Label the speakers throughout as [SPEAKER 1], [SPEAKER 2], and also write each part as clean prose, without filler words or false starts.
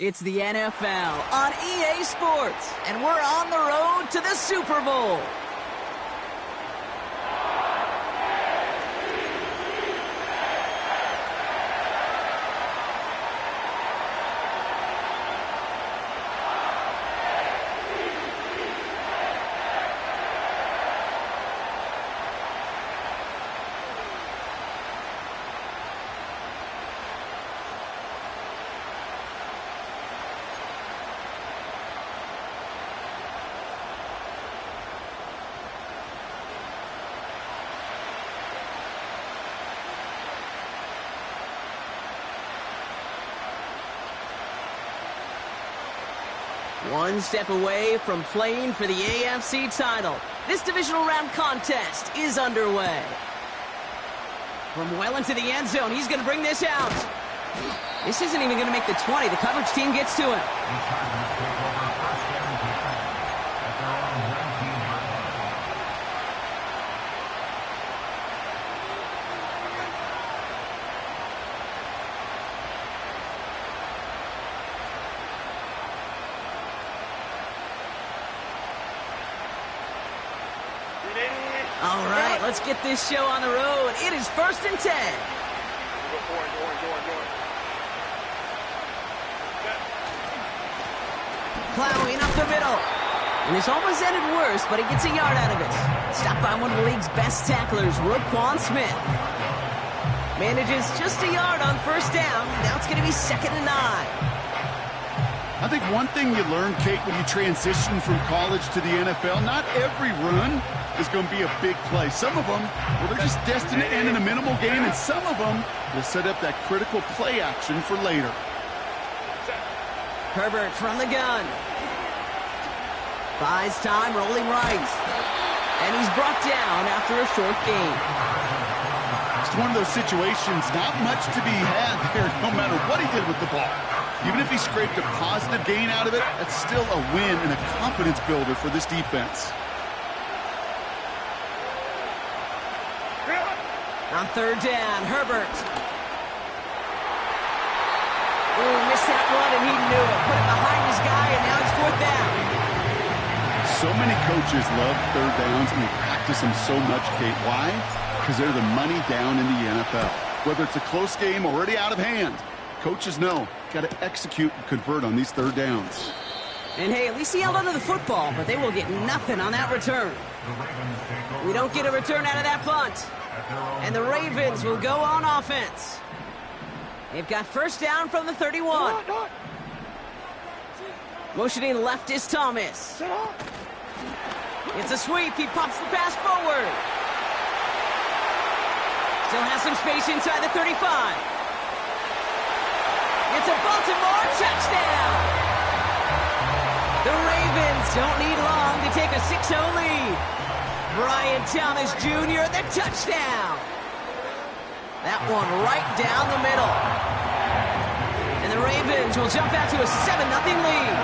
[SPEAKER 1] It's the NFL on EA Sports, and we're on the road to the Super Bowl. One step away from playing for the AFC title. This divisional round contest is underway. From well into the end zone, he's going to bring this out. This isn't even going to make the 20. The coverage team gets to him. All right, let's get this show on the road. It is 1st and 10. Plowing up the middle. And this almost ended worse, but he gets a yard out of it. Stopped by one of the league's best tacklers, Roquan Smith. Manages just a yard on 1st down. Now it's going to be 2nd and 9.
[SPEAKER 2] I think one thing you learn, Kate, when you transition from college to the NFL, not every run is going to be a big play. Some of them, well, they're just destined to end in a minimal gain, and some of them will set up that critical play action for later.
[SPEAKER 1] Herbert from the gun. Buys time, rolling right. And he's brought down after a short gain.
[SPEAKER 2] It's one of those situations, not much to be had there, no matter what he did with the ball. Even if he scraped a positive gain out of it, that's still a win and a confidence builder for this defense.
[SPEAKER 1] On 3rd down, Herbert. Ooh, missed that one, and he knew it. Put it behind his guy, and now it's 4th down.
[SPEAKER 2] So many coaches love 3rd downs, and they practice them so much, Kate. Why? Because they're the money down in the NFL. Whether it's a close game already out of hand, coaches know, got to execute and convert on these 3rd downs.
[SPEAKER 1] And hey, at least he held onto the football, but they will get nothing on that return. We don't get a return out of that punt. And the Ravens will go on offense. They've got 1st down from the 31. Motioning left is Thomas. It's a sweep. He pops the pass forward. Still has some space inside the 35. It's a Baltimore touchdown. The Ravens don't need long to take a 6-0 lead. Brian Thomas Jr., the touchdown. That one right down the middle. And the Ravens will jump out to a 7-0 lead.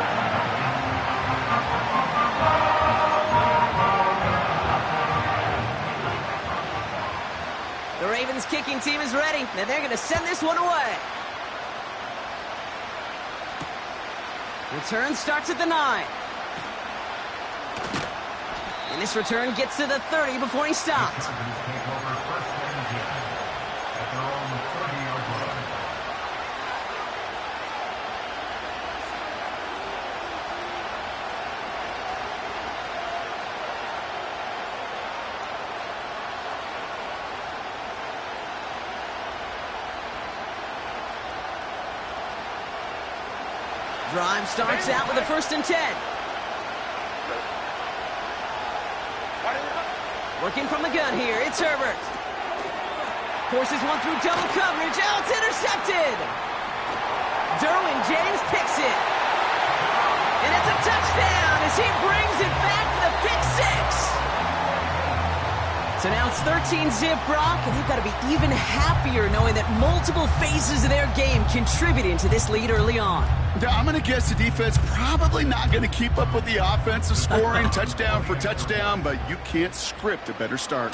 [SPEAKER 1] The Ravens kicking team is ready, and they're going to send this one away. Return starts at the 9. And this return gets to the 30 before he stopped. Drive starts out with a 1st and 10. Working from the gun here, it's Herbert. Forces one through double coverage. Oh, it's intercepted. Derwin James picks it. And it's a touchdown as he brings it back for the pick 6. So now it's 13-zip Brock, and they've got to be even happier knowing that multiple phases of their game contributing to this lead early on.
[SPEAKER 2] I'm going to guess the defense probably not going to keep up with the offensive scoring touchdown for touchdown, but you can't script a better start.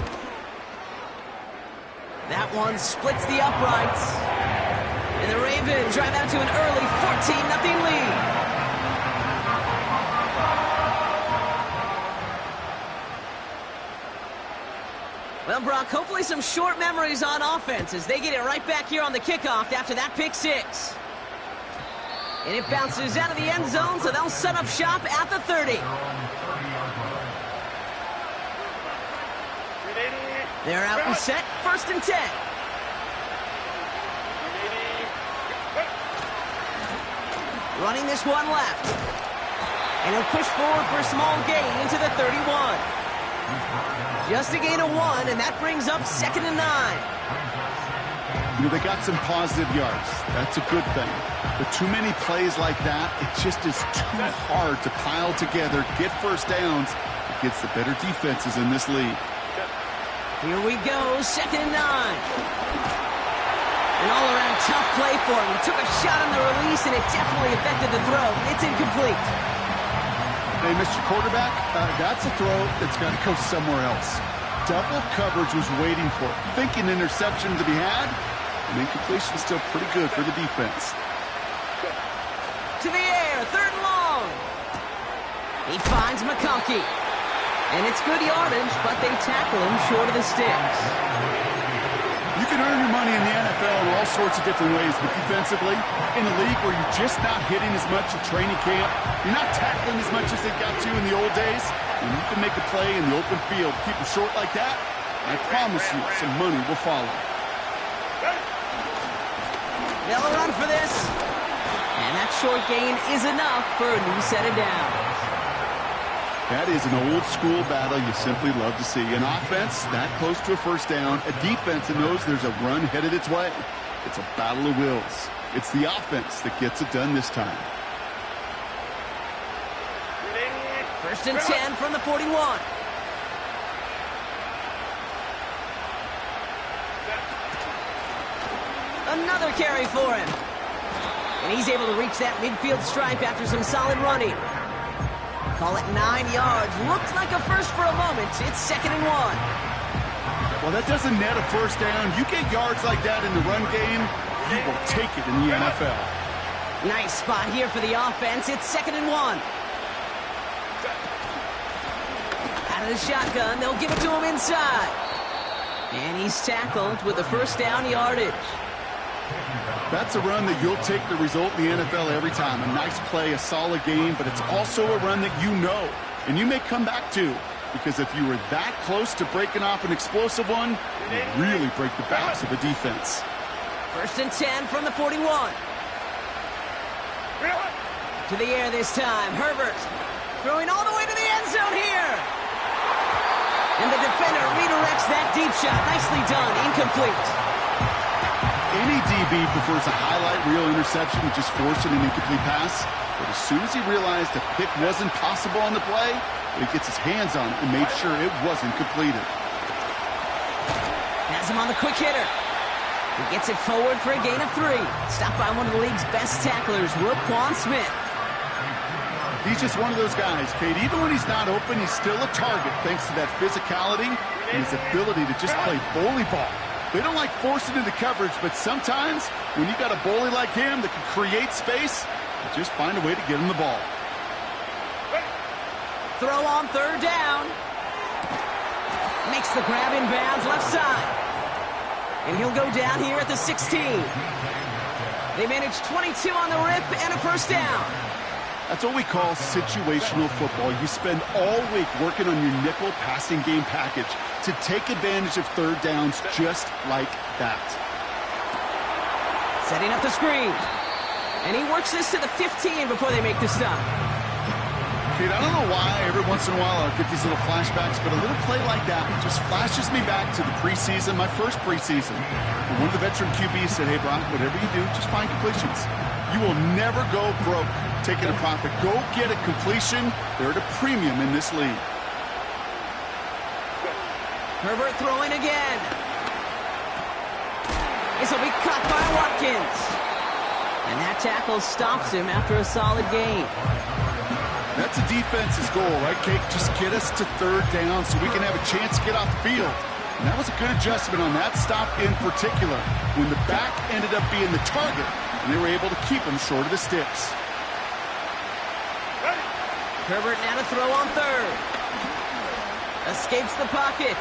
[SPEAKER 1] That one splits the uprights. And the Ravens drive out to an early 14-0 lead. Well, Brock, hopefully some short memories on offense as they get it right back here on the kickoff after that pick six. And it bounces out of the end zone, so they'll set up shop at the 30. They're out and set, 1st and 10. Running this one left. And he'll push forward for a small gain into the 31. Just a gain of 1, and that brings up 2nd and 9.
[SPEAKER 2] You know, they got some positive yards. That's a good thing. But too many plays like that, it just is too hard to pile together, get first downs against the better defenses in this league.
[SPEAKER 1] Here we go, 2nd and 9. An all-around tough play for him. He took a shot on the release, and it definitely affected the throw. It's incomplete.
[SPEAKER 2] Hey, Mr. Quarterback, that's a throw that's got to go somewhere else. Double coverage was waiting for it. Thinking interception to be had, and incompletion still pretty good for the defense.
[SPEAKER 1] To the air, 3rd and long. He finds McConkey. And it's good yardage, but they tackle him short of the sticks.
[SPEAKER 2] You can earn your money in the NFL in all sorts of different ways, but defensively, in a league where you're just not hitting as much at training camp, you're not tackling as much as they got to in the old days, and you can make a play in the open field, keep it short like that, I promise you some money will follow.
[SPEAKER 1] They'll run for this. And that short gain is enough for a new set of downs.
[SPEAKER 2] That is an old-school battle you simply love to see. An offense that close to a first down, a defense that knows there's a run headed its way. It's a battle of wills. It's the offense that gets it done this time.
[SPEAKER 1] 1st and 10 from the 41. Another carry for him. And he's able to reach that midfield stripe after some solid running. Call it 9 yards. Looks like a first for a moment. It's 2nd and 1.
[SPEAKER 2] Well, that doesn't net a first down. You get yards like that in the run game, you will take it in the NFL.
[SPEAKER 1] Nice spot here for the offense. It's 2nd and 1. Out of the shotgun, they'll give it to him inside. And he's tackled with a first down yardage.
[SPEAKER 2] That's a run that you'll take the result in the NFL every time. A nice play, a solid game, but it's also a run that you know and you may come back to, because if you were that close to breaking off an explosive one, you really break the backs of a defense.
[SPEAKER 1] 1st and 10 from the 41. To the air this time. Herbert throwing all the way to the end zone here. And the defender redirects that deep shot. Nicely done. Incomplete.
[SPEAKER 2] Any DB prefers a highlight reel interception to just forcing an incomplete pass. But as soon as he realized a pick wasn't possible on the play, he gets his hands on it and made sure it wasn't completed.
[SPEAKER 1] Has him on the quick hitter. He gets it forward for a gain of 3. Stopped by one of the league's best tacklers, Roquan Smith.
[SPEAKER 2] He's just one of those guys, Kate. Even when he's not open, he's still a target thanks to that physicality and his ability to just play bully ball. They don't like forcing into coverage, but sometimes when you got a bully like him that can create space, you just find a way to get him the ball.
[SPEAKER 1] Throw on 3rd down. Makes the grab in bounds left side. And he'll go down here at the 16. They manage 22 on the rip and a first down.
[SPEAKER 2] That's what we call situational football. You spend all week working on your nickel passing game package to take advantage of 3rd downs just like that.
[SPEAKER 1] Setting up the screen. And he works this to the 15 before they make the stop.
[SPEAKER 2] Kate, I don't know why every once in a while I'll get these little flashbacks, but a little play like that just flashes me back to the preseason, my first preseason. And one of the veteran QBs said, hey, Brock, whatever you do, just find completions. You will never go broke taking a profit. Go get a completion. They're at a premium in this league.
[SPEAKER 1] Herbert throwing again. This will be caught by Watkins. And that tackle stops him after a solid gain.
[SPEAKER 2] That's a defense's goal, right, Kate? Just get us to 3rd down so we can have a chance to get off the field. And that was a good adjustment on that stop in particular. When the back ended up being the target, and they were able to keep him short of the sticks.
[SPEAKER 1] Herbert now to throw on third. Escapes the pocket.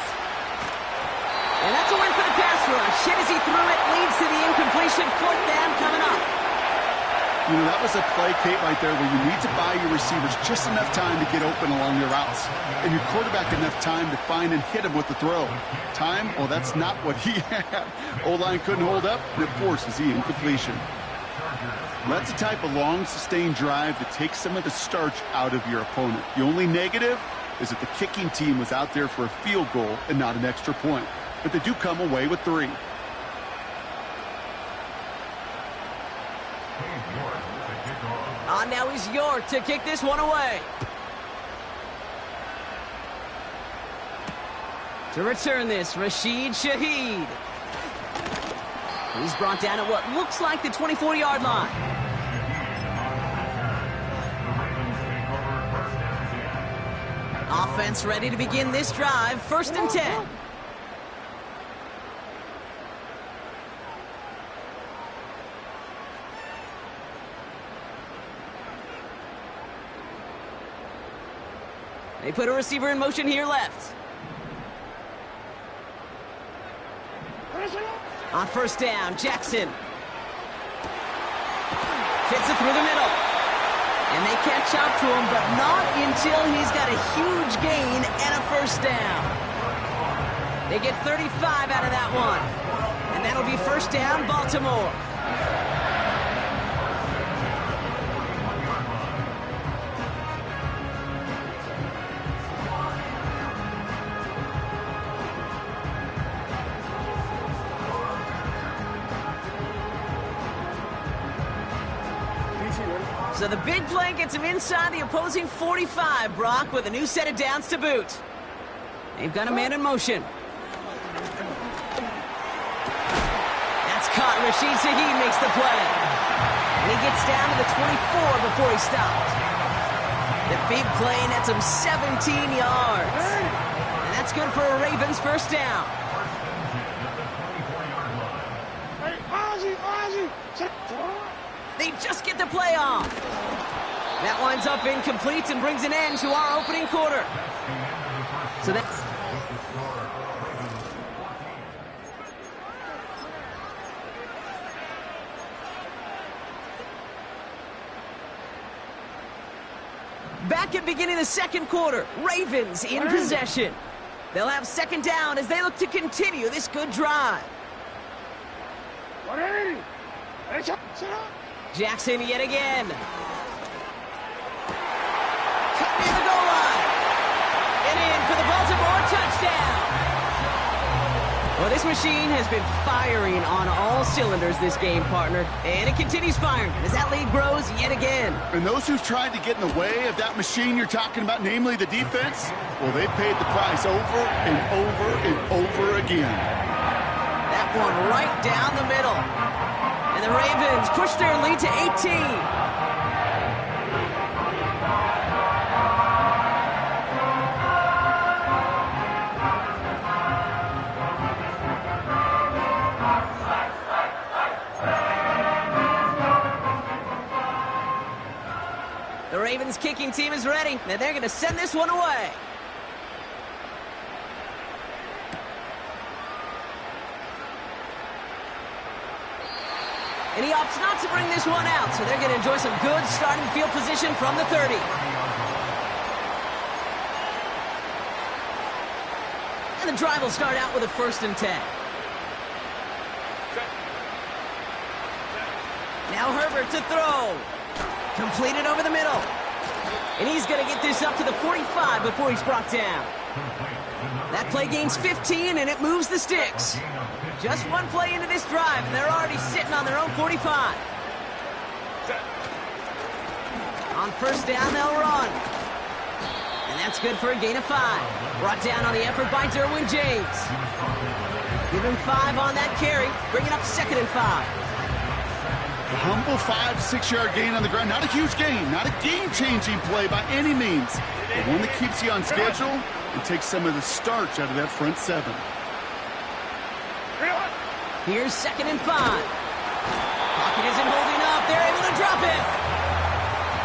[SPEAKER 1] And that's a win for the pass rush. Hit as he threw it, leads to the incompletion. Fourth down coming up.
[SPEAKER 2] You know, that was a play, Kate, right there where you need to buy your receivers just enough time to get open along their routes. And your quarterback enough time to find and hit him with the throw. Time? Well, that's not what he had. O-line couldn't hold up, and it forces the incompletion. That's a type of long, sustained drive that takes some of the starch out of your opponent. The only negative is that the kicking team was out there for a field goal and not an extra point. But they do come away with 3.
[SPEAKER 1] Now is York to kick this one away. To return this, Rashid Shaheed. He's brought down at what looks like the 24-yard line. Offense ready to begin this drive. 1st and 10. They put a receiver in motion here left. On 1st down, Jackson. Fits it through the middle. And they catch up to him, but not until he's got a huge gain and a 1st down. They get 35 out of that one. And that'll be 1st down, Baltimore. So the big play gets him inside the opposing 45, Brock, with a new set of downs to boot. They've got a man in motion. That's caught. Rashid Shaheed makes the play. And he gets down to the 24 before he stopped. The big play nets him 17 yards. And that's good for a Ravens 1st down. They just get the play off. That winds up incomplete and brings an end to our opening quarter. So that... Back at beginning of the 2nd quarter, Ravens in possession. They'll have 2nd down as they look to continue this good drive. Jackson yet again. Cut near the goal line. And in for the Baltimore touchdown. Well, this machine has been firing on all cylinders this game, partner. And it continues firing as that lead grows yet again.
[SPEAKER 2] And those who've tried to get in the way of that machine you're talking about, namely the defense, well, they've paid the price over and over and over again.
[SPEAKER 1] That one right down the middle. And the Ravens push their lead to 18. The Ravens kicking team is ready, and they're going to send this one away. And he opts not to bring this one out, so they're going to enjoy some good starting field position from the 30. And the drive will start out with a 1st and 10. Now Herbert to throw. Completed over the middle. And he's going to get this up to the 45 before he's brought down. That play gains 15, and it moves the sticks. Just one play into this drive, and they're already sitting on their own 45. On 1st down, they'll run. And that's good for a gain of 5. Brought down on the effort by Derwin James. Give him 5 on that carry, bring it up 2nd and 5.
[SPEAKER 2] A humble 5-6-yard gain on the ground. Not a huge gain, not a game-changing play by any means, but one that keeps you on schedule and takes some of the starch out of that front 7.
[SPEAKER 1] Here's 2nd and 5. pocket isn't holding up. They're able to drop it.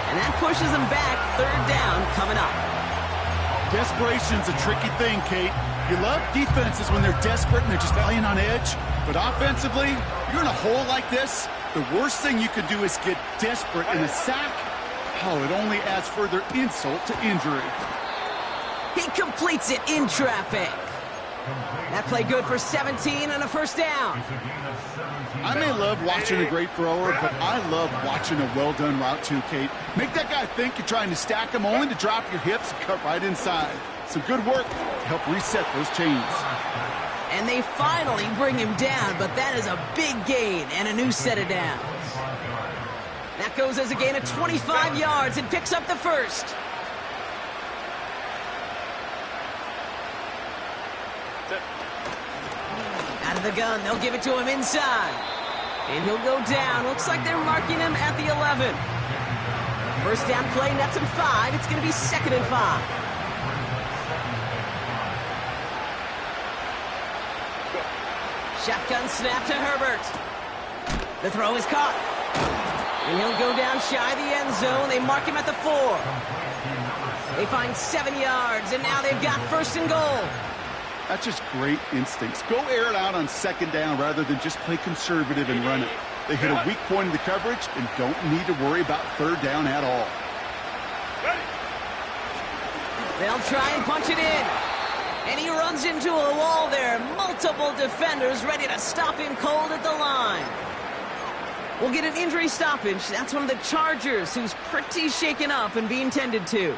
[SPEAKER 1] And that pushes them back. Third down coming up.
[SPEAKER 2] Desperation's a tricky thing, Kate. You love defenses when they're desperate and they're just playing on edge. But offensively, you're in a hole like this, the worst thing you could do is get desperate in a sack. Oh, it only adds further insult to injury.
[SPEAKER 1] He completes it in traffic. That play good for 17 and a first down.
[SPEAKER 2] I may love watching a great thrower, but I love watching a well-done route too, Kate. Make that guy think you're trying to stack him only to drop your hips and cut right inside. Some good work to help reset those chains.
[SPEAKER 1] And they finally bring him down, but that is a big gain and a new set of downs. That goes as a gain of 25 yards and picks up the first. Out of the gun, they'll give it to him inside. And he'll go down. Looks like they're marking him at the 11. First down play, nets him 5. It's going to be 2nd and 5. Shotgun snap to Herbert. The throw is caught. And he'll go down shy of the end zone. They mark him at the 4. They find 7 yards, and now they've got 1st and goal.
[SPEAKER 2] That's just great instincts. Go air it out on 2nd down rather than just play conservative and run it. They hit a weak point in the coverage and don't need to worry about 3rd down at all.
[SPEAKER 1] They'll try and punch it in. And he runs into a wall there. Multiple defenders ready to stop him cold at the line. We'll get an injury stoppage. That's one of the Chargers who's pretty shaken up and being tended to.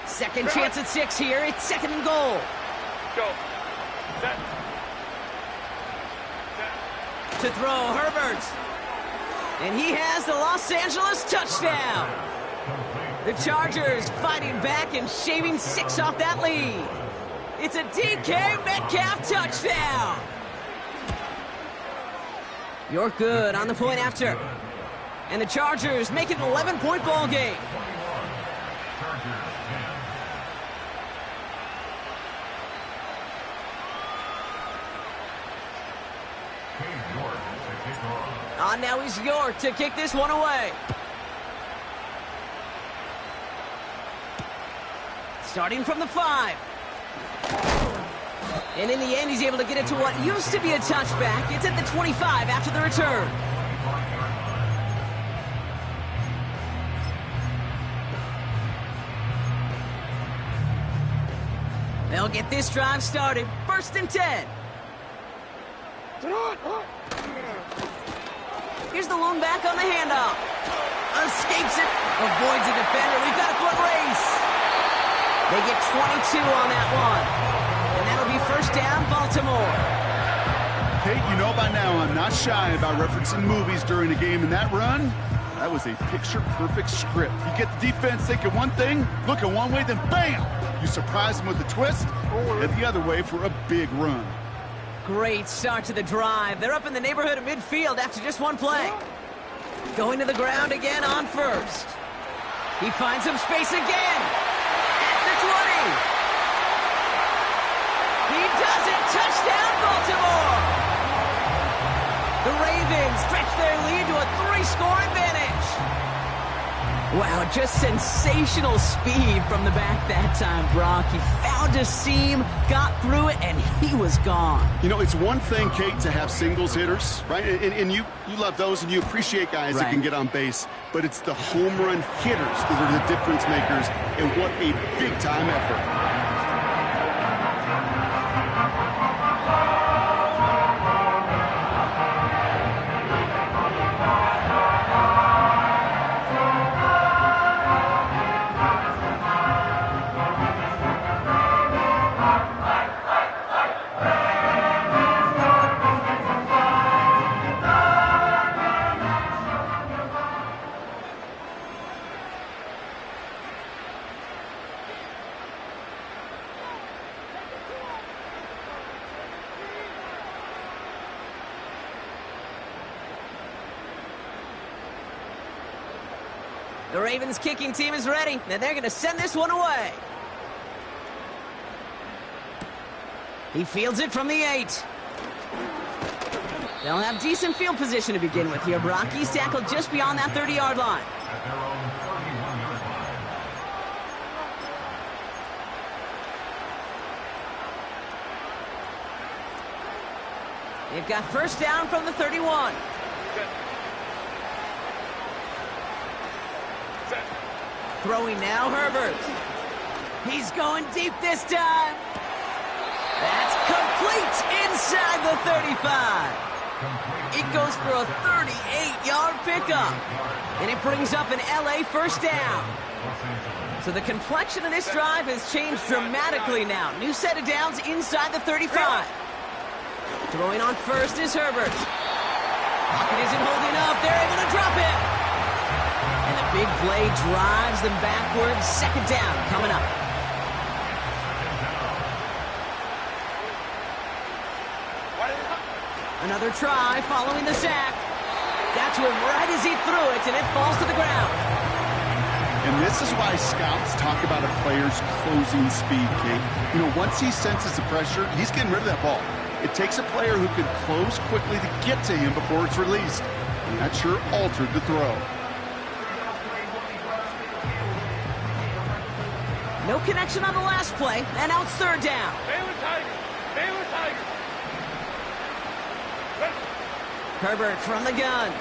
[SPEAKER 1] Second chance at 6 here. It's 2nd and goal.
[SPEAKER 3] Go. Set.
[SPEAKER 1] To throw, Herbert. And he has the Los Angeles touchdown. The Chargers fighting back and shaving 6 off that lead. It's a DK Metcalf touchdown. You're good on the point after. And the Chargers make it an 11-point ball game. Now he's York to kick this one away. Starting from the 5. And in the end, he's able to get it to what used to be a touchback. It's at the 25 after the return. They'll get this drive started. 1st and 10. Here's the lone back on the handoff. Escapes it. Avoids a defender. We've got a foot race. They get 22 on that one. And that'll be 1st down, Baltimore.
[SPEAKER 2] Kate, you know by now I'm not shy about referencing movies during a game. In that run, that was a picture-perfect script. You get the defense thinking one thing, looking one way, then bam! You surprise them with a twist, and the other way for a big run.
[SPEAKER 1] Great start to the drive. They're up in the neighborhood of midfield after just one play. Going to the ground again on 1st. He finds some space again. At the 20. He does it. Touchdown, Baltimore. The Ravens stretch their lead to a 3-score advantage. Wow, just sensational speed from the back that time, Brock. He found a seam, got through it, and he was gone.
[SPEAKER 2] You know, it's one thing, Kate, to have singles hitters, right? And you love those, and you appreciate guys that can get on base. But it's the home run hitters that are the difference makers, and what a big-time effort.
[SPEAKER 1] The Ravens kicking team is ready, and they're going to send this one away. He fields it from the 8. They'll have decent field position to begin with here. Brock, he's tackled just beyond that 30-yard line. They've got first down from the 31. Throwing now, Herbert. He's going deep this time. That's complete inside the 35. It goes for a 38-yard pickup. And it brings up an LA first down. So the complexion of this drive has changed dramatically now. New set of downs inside the 35. Throwing on first is Herbert. Pocket isn't holding up. They're able to drop it. And the big play drives them backwards. Second down coming up. Another try following the sack. Got to him right as he threw it, and it falls to the ground.
[SPEAKER 2] And this is why scouts talk about a player's closing speed, Kate. You know, once he senses the pressure, he's getting rid of that ball. It takes a player who can close quickly to get to him before it's released. And that sure altered the throw.
[SPEAKER 1] No connection on the last play, and now it's third down.
[SPEAKER 3] Baylor Tiger! Baylor Tiger!
[SPEAKER 1] Herbert from the gun.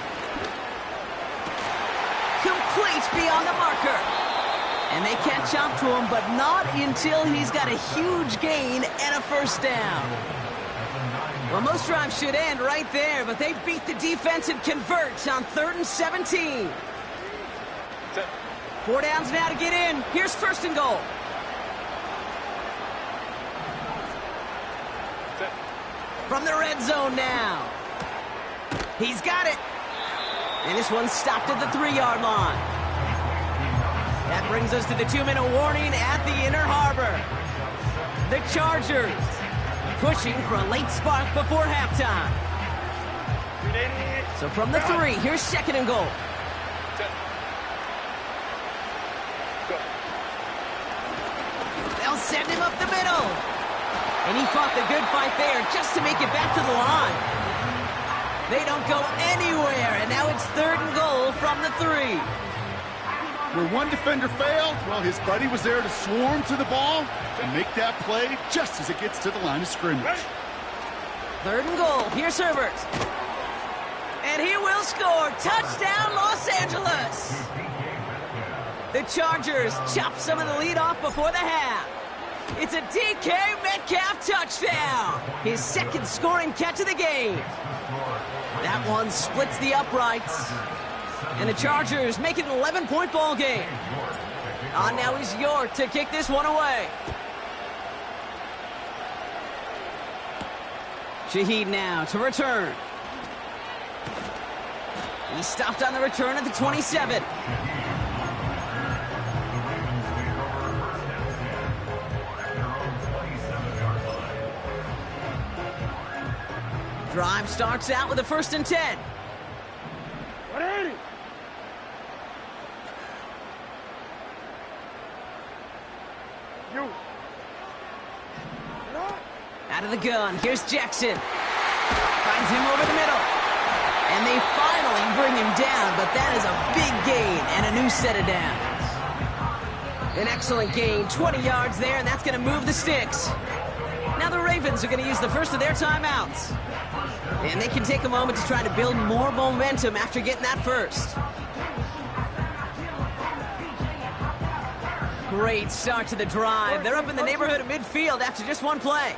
[SPEAKER 1] Complete beyond the marker. And they catch up to him, but not until he's got a huge gain and a first down. Well, most drives should end right there, but they beat the defense and convert on 3rd and 17. 4 downs now to get in. Here's first and goal. From the red zone now. He's got it. And this one's stopped at the 3-yard line. That brings us to the 2-minute warning at the inner harbor. The Chargers pushing for a late spark before halftime. So from the 3, here's second and goal. They'll send him up the middle. And he fought the good fight there just to make it back to the line. They don't go anywhere, and now it's 3rd and goal from the 3.
[SPEAKER 2] Where one defender failed, well, his buddy was there to swarm to the ball and make that play just as it gets to the line of scrimmage.
[SPEAKER 1] 3rd and goal. Here's Herbert. And he will score. Touchdown, Los Angeles. The Chargers chop some of the lead off before the half. It's a DK Metcalf touchdown. His second scoring catch of the game. That one splits the uprights. And the Chargers make it an 11-point ball game. On now is York to kick this one away. Shaheed now to return. He stopped on the return at the 27. Drive starts out with a 1st and 10.
[SPEAKER 3] 180! You.
[SPEAKER 1] Out of the gun, here's Jackson. Finds him over the middle. And they finally bring him down, but that is a big gain and a new set of downs. An excellent gain, 20 yards there, and that's going to move the sticks. Now the Ravens are going to use the first of their timeouts. And they can take a moment to try to build more momentum after getting that first. Great start to the drive. They're up in the neighborhood of midfield after just one play.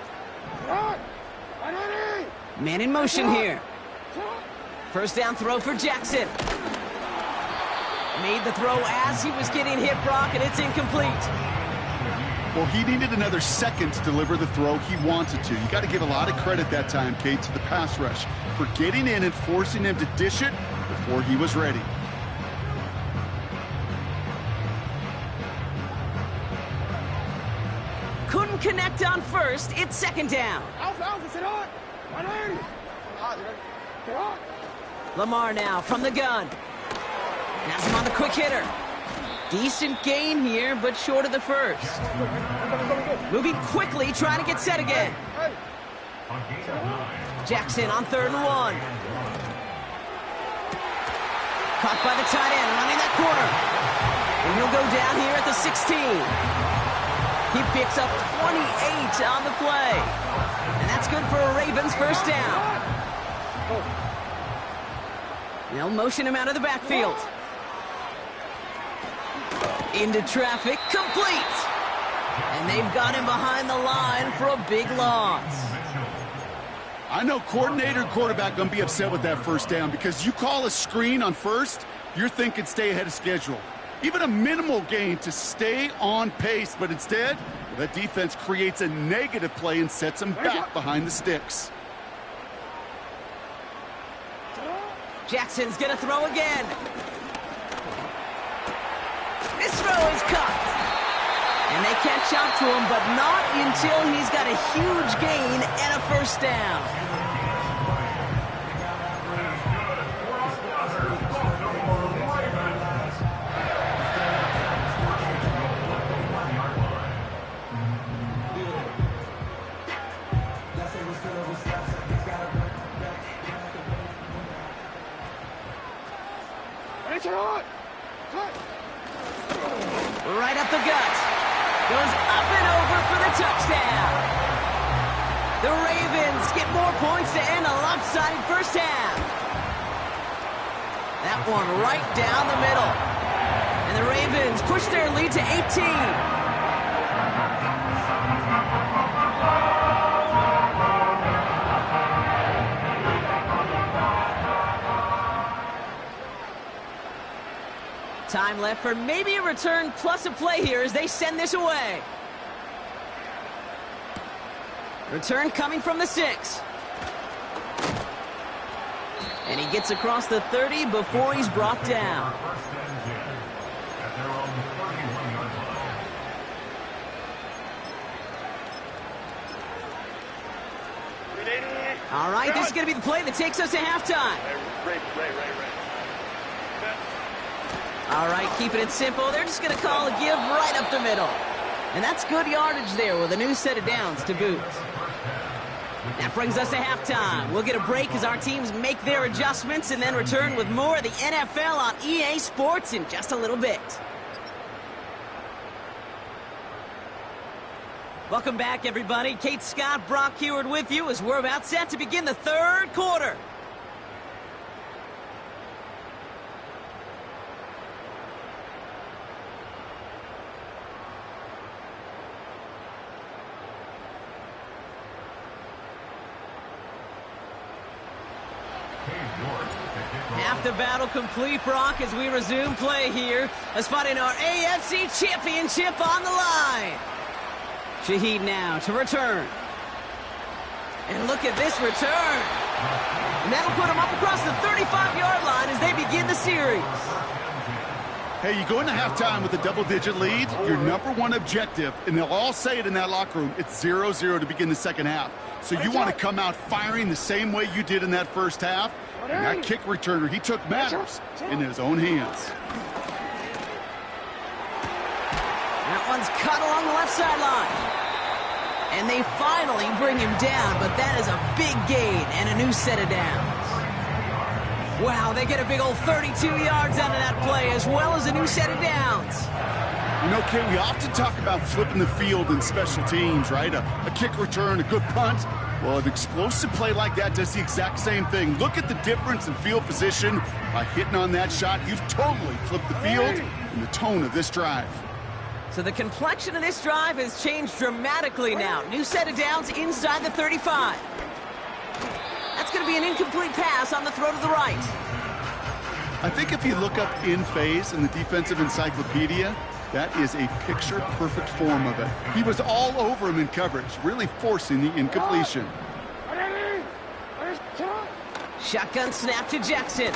[SPEAKER 1] Man in motion here. First down throw for Jackson. Made the throw as he was getting hit, Brock, and it's incomplete.
[SPEAKER 2] Well, he needed another second to deliver the throw he wanted to. You got to give a lot of credit that time, Kate, to the pass rush for getting in and forcing him to dish it before he was ready.
[SPEAKER 1] Couldn't connect on first. It's second down. Lamar now from the gun. Has him on the quick hitter. Decent gain here, but short of the first. Moving quickly, trying to get set again. Jackson on 3rd and 1. Caught by the tight end, running that corner. And he'll go down here at the 16. He picks up 28 on the play. And that's good for a Ravens first down. They'll motion him out of the backfield. Into traffic, complete. And they've got him behind the line for a big loss.
[SPEAKER 2] I know coordinator and quarterback going to be upset with that first down because you call a screen on first, you're thinking stay ahead of schedule. Even a minimal gain to stay on pace, but instead, that defense creates a negative play and sets them back behind the sticks.
[SPEAKER 1] Jackson's going to throw again. This throw is caught. And they catch up to him, but not until he's got a huge gain and a first down. Right up the gut. Goes up and over for the touchdown. The Ravens get more points to end a lopsided first half. That one right down the middle. And the Ravens push their lead to 18. Time left for maybe a return plus a play here as they send this away. Return coming from the 6. And he gets across the 30 before he's brought down. All right, this is going to be the play that takes us to halftime. All right, keeping it simple. They're just going to call a give right up the middle. And that's good yardage there with a new set of downs to boot. That brings us to halftime. We'll get a break as our teams make their adjustments and then return with more of the NFL on EA Sports in just a little bit. Welcome back, everybody. Kate Scott, Brock Heward with you as we're about set to begin the 3rd quarter. Half the battle complete, Brock, as we resume play here. A spot in our AFC Championship on the line. Shaheed now to return. And look at this return. And that'll put him up across the 35-yard line as they begin the series.
[SPEAKER 2] Hey, you go into halftime with a double-digit lead, your number one objective, and they'll all say it in that locker room, it's 0-0 to begin the second half. So you want to come out firing the same way you did in that first half. And that kick returner, he took matters in his own hands.
[SPEAKER 1] That one's cut along the left sideline. And they finally bring him down, but that is a big gain and a new set of downs. Wow, they get a big old 32 yards out of that play, as well as a new set of downs.
[SPEAKER 2] You know, Kate, we often talk about flipping the field in special teams, right? A kick return, a good punt. Well, an explosive play like that does the exact same thing. Look at the difference in field position. By hitting on that shot, you've totally flipped the field and the tone of this drive.
[SPEAKER 1] So the complexion of this drive has changed dramatically now. New set of downs inside the 35. That's going to be an incomplete pass on the throw to the right.
[SPEAKER 2] I think if you look up in phase in the defensive encyclopedia, that is a picture-perfect form of it. He was all over him in coverage, really forcing the incompletion.
[SPEAKER 1] Shotgun snap to Jackson.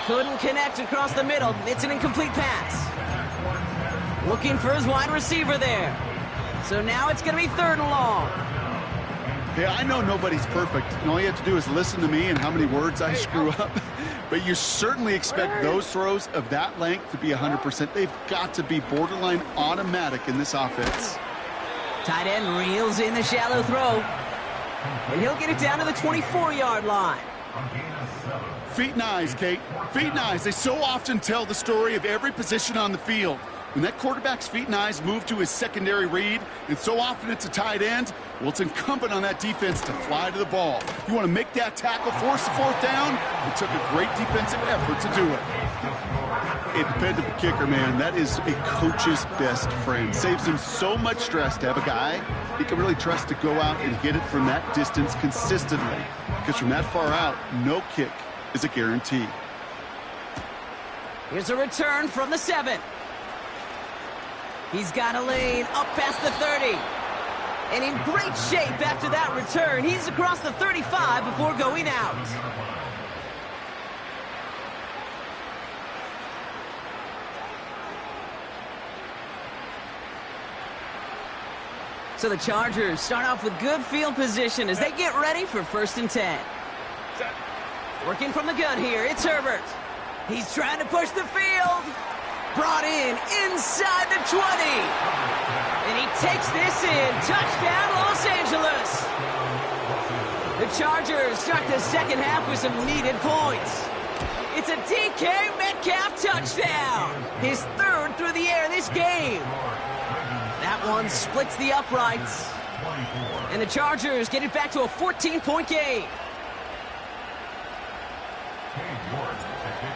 [SPEAKER 1] Couldn't connect across the middle. It's an incomplete pass. Looking for his wide receiver there. So now it's going to be 3rd and long.
[SPEAKER 2] Hey, I know nobody's perfect, and all you have to do is listen to me and how many words I screw up. But you certainly expect those throws of that length to be 100%. They've got to be borderline automatic in this offense.
[SPEAKER 1] Tight end reels in the shallow throw. And he'll get it down to the 24-yard line.
[SPEAKER 2] Feet and eyes, Kate. Feet and eyes. They so often tell the story of every position on the field. When that quarterback's feet and eyes move to his secondary read, and so often it's a tight end, well, it's incumbent on that defense to fly to the ball. You want to make that tackle, force the fourth down? It took a great defensive effort to do it. A dependable kicker, man, that is a coach's best friend. Saves him so much stress to have a guy he can really trust to go out and hit it from that distance consistently. Because from that far out, no kick is a guarantee.
[SPEAKER 1] Here's a return from the 7. He's got a lane up past the 30. And in great shape after that return. He's across the 35 before going out. So the Chargers start off with good field position as they get ready for 1st and 10. Working from the gun here, it's Herbert. He's trying to push the field. Brought in inside the 20. And he takes this in. Touchdown, Los Angeles. The Chargers start the second half with some needed points. It's a DK Metcalf touchdown. His 3rd through the air this game. That one splits the uprights. And the Chargers get it back to a 14-point game.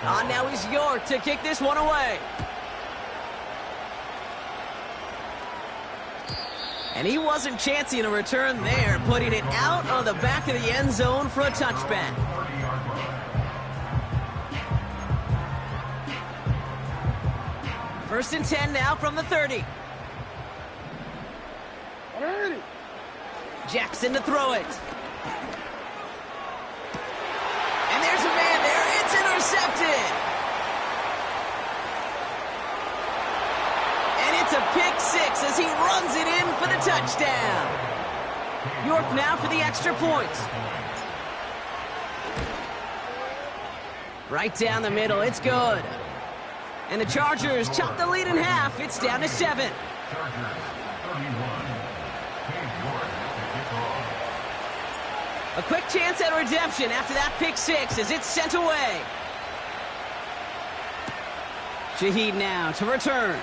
[SPEAKER 1] Now is York to kick this one away. And he wasn't chancing a return there, putting it out of the back of the end zone for a touchback. First and 10 now from the 30. Jackson to throw it. And there's a man there. It's intercepted. And it's a pick 6 as he runs it in for the touchdown. York now for the extra point. Right down the middle. It's good. And the Chargers chop the lead in half. It's down to 7. A quick chance at redemption after that pick 6 as it's sent away. Shaheed now to return.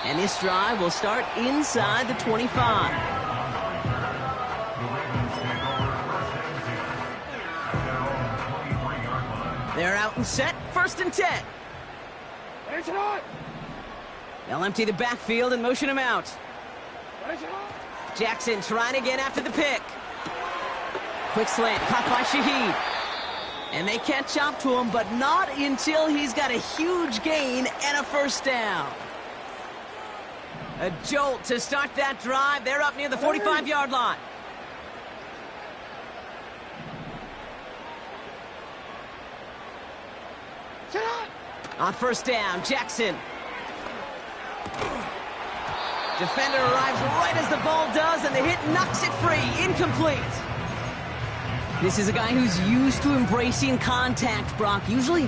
[SPEAKER 1] And this drive will start inside the 25. They're out and set. 1st and 10. They'll empty the backfield and motion him out. Jackson trying again after the pick. Quick slant, caught by Shaheed. And they catch up to him, but not until he's got a huge gain and a 1st down. A jolt to start that drive. They're up near the 45-yard line. On 1st down, Jackson. Defender arrives right as the ball does, and the hit knocks it free. Incomplete. This is a guy who's used to embracing contact, Brock. Usually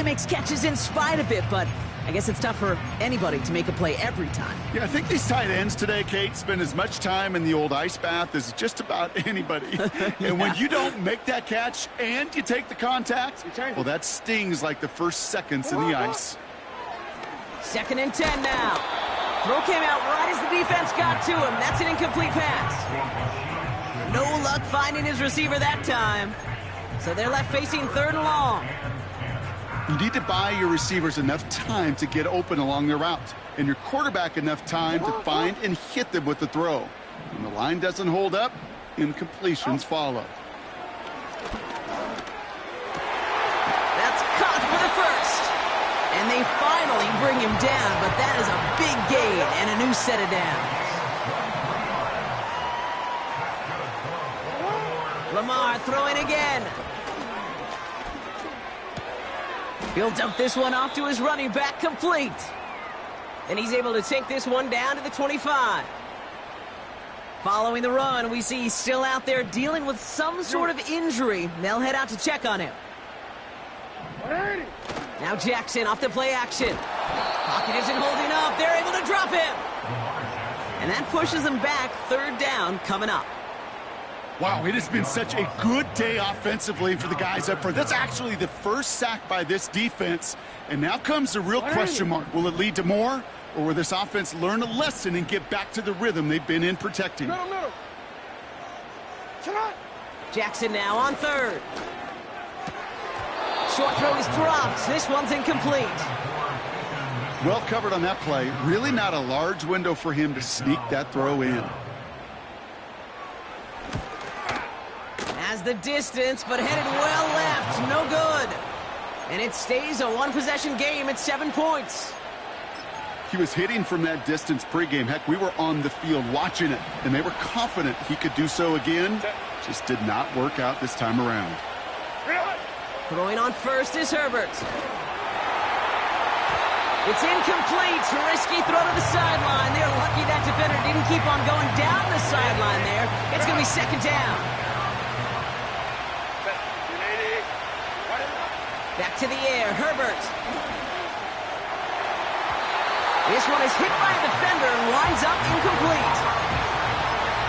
[SPEAKER 1] makes catches in spite of it, but I guess it's tough for anybody to make a play every time.
[SPEAKER 2] Yeah, I think these tight ends today, Kate, spend as much time in the old ice bath as just about anybody.
[SPEAKER 1] Yeah.
[SPEAKER 2] And when you don't make that catch and you take the contact, well, that stings like the first seconds in the ice.
[SPEAKER 1] 2nd and 10 now. Throw came out right as the defense got to him. That's an incomplete pass. No luck finding his receiver that time. So they're left facing 3rd and long.
[SPEAKER 2] You need to buy your receivers enough time to get open along their route, and your quarterback enough time to find and hit them with the throw. When the line doesn't hold up, incompletions follow.
[SPEAKER 1] That's caught for the 1st. And they finally bring him down, but that is a big gain and a new set of downs. Lamar throwing again. He'll dump this one off to his running back, complete. And he's able to take this one down to the 25. Following the run, we see he's still out there dealing with some sort of injury. They'll head out to check on him. Now Jackson off the play action. Pocket isn't holding up. They're able to drop him. And that pushes them back. 3rd down coming up.
[SPEAKER 2] Wow, it has been such a good day offensively for the guys up front. That's actually the first sack by this defense. And now comes the real question mark. Will it lead to more? Or will this offense learn a lesson and get back to the rhythm they've been in protecting?
[SPEAKER 3] Middle.
[SPEAKER 1] Jackson now on third. Short throw is dropped. This one's incomplete.
[SPEAKER 2] Well covered on that play. Really not a large window for him to sneak that throw in.
[SPEAKER 1] Has the distance, but headed well left. No good. And it stays a one-possession game at 7 points.
[SPEAKER 2] He was hitting from that distance pregame. Heck, we were on the field watching it, and they were confident he could do so again. Just did not work out this time around.
[SPEAKER 1] Throwing on first is Herbert. It's incomplete. Risky throw to the sideline. They're lucky that defender didn't keep on going down the sideline there. It's going to be second down. Back to the air, Herbert. This one is hit by a defender and winds up incomplete.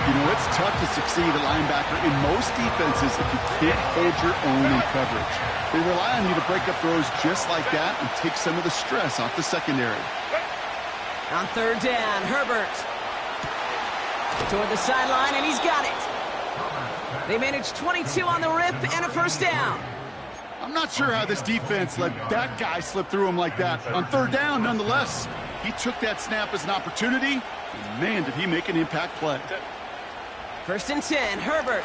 [SPEAKER 2] You know, it's tough to succeed at linebacker in most defenses if you can't hold your own in coverage. They rely on you to break up throws just like that and take some of the stress off the secondary.
[SPEAKER 1] On third down, Herbert. Toward the sideline, and he's got it. They managed 22 on the rip and a first down.
[SPEAKER 2] I'm not sure how this defense let that guy slip through him like that. On third down, nonetheless, he took that snap as an opportunity, and man, did he make an impact play.
[SPEAKER 1] First and 10, Herbert.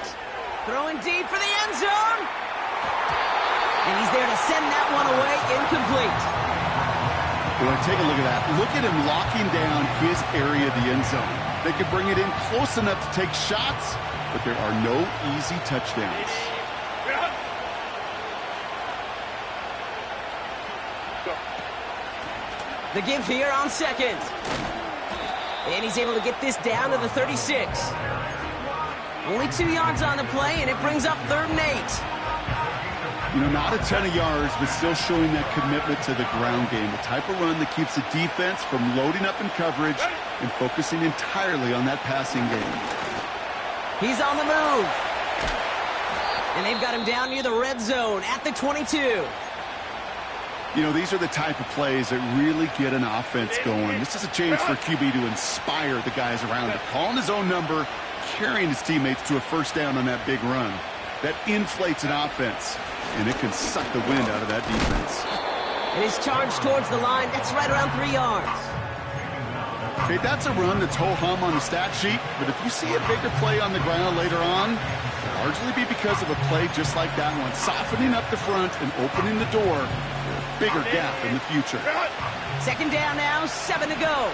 [SPEAKER 1] Throwing deep for the end zone. And he's there to send that one away, incomplete.
[SPEAKER 2] Boy, take a look at that. Look at him locking down his area of the end zone. They could bring it in close enough to take shots, but there are no easy touchdowns.
[SPEAKER 1] The give here on second. And he's able to get this down to the 36. Only 2 yards on the play, and it brings up 3rd and 8.
[SPEAKER 2] You know, not a ton of yards, but still showing that commitment to the ground game. The type of run that keeps the defense from loading up in coverage and focusing entirely on that passing game.
[SPEAKER 1] He's on the move. And they've got him down near the red zone at the 22.
[SPEAKER 2] You know, these are the type of plays that really get an offense going. This is a chance for QB to inspire the guys around him. Calling his own number, carrying his teammates to a first down on that big run. That inflates an offense, and it can suck the wind out of that defense.
[SPEAKER 1] And his charge towards the line, that's right around 3 yards.
[SPEAKER 2] Okay, that's a run that's ho-hum on the stat sheet, but if you see a bigger play on the ground later on, it'll largely be because of a play just like that one, softening up the front and opening the door for a bigger gap in the future.
[SPEAKER 1] Second down now, 7 to go.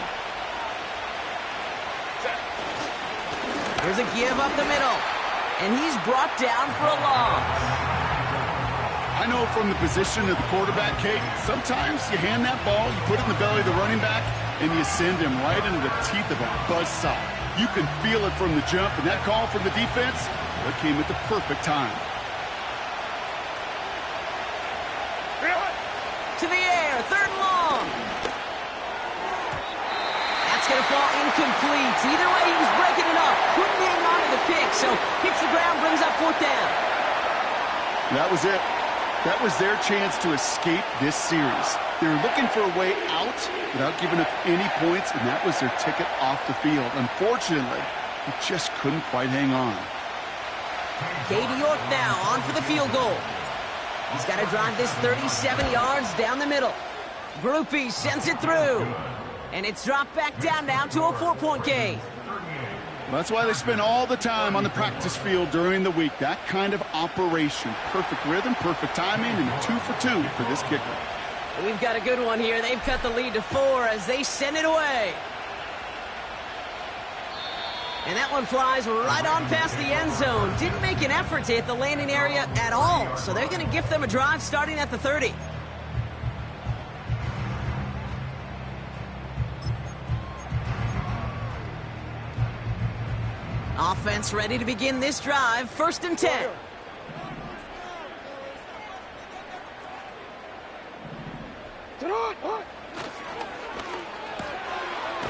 [SPEAKER 1] Here's a give up the middle, and he's brought down for a loss.
[SPEAKER 2] I know from the position of the quarterback, Kate, sometimes you hand that ball, you put it in the belly of the running back, and you send him right into the teeth of a buzzsaw. You can feel it from the jump, and that call from the defense, well, it came at the perfect time.
[SPEAKER 1] To the air, 3rd and long. That's going to fall incomplete. Either way, he was breaking it up. Couldn't hang on to the pick, so hits the ground, brings up 4th down.
[SPEAKER 2] That was it. That was their chance to escape this series. They were looking for a way out without giving up any points, and that was their ticket off the field. Unfortunately, he just couldn't quite hang on.
[SPEAKER 1] Katie York now on for the field goal. He's got to drive this 37 yards down the middle. Groupie sends it through. And it's dropped back down now to a 4-point game.
[SPEAKER 2] That's why they spend all the time on the practice field during the week. That kind of operation. Perfect rhythm, perfect timing, and 2 for 2 for this kicker.
[SPEAKER 1] We've got a good one here. They've cut the lead to 4 as they send it away. And that one flies right on past the end zone. Didn't make an effort to hit the landing area at all. So they're going to gift them a drive starting at the 30. Offense ready to begin this drive. 1st and 10.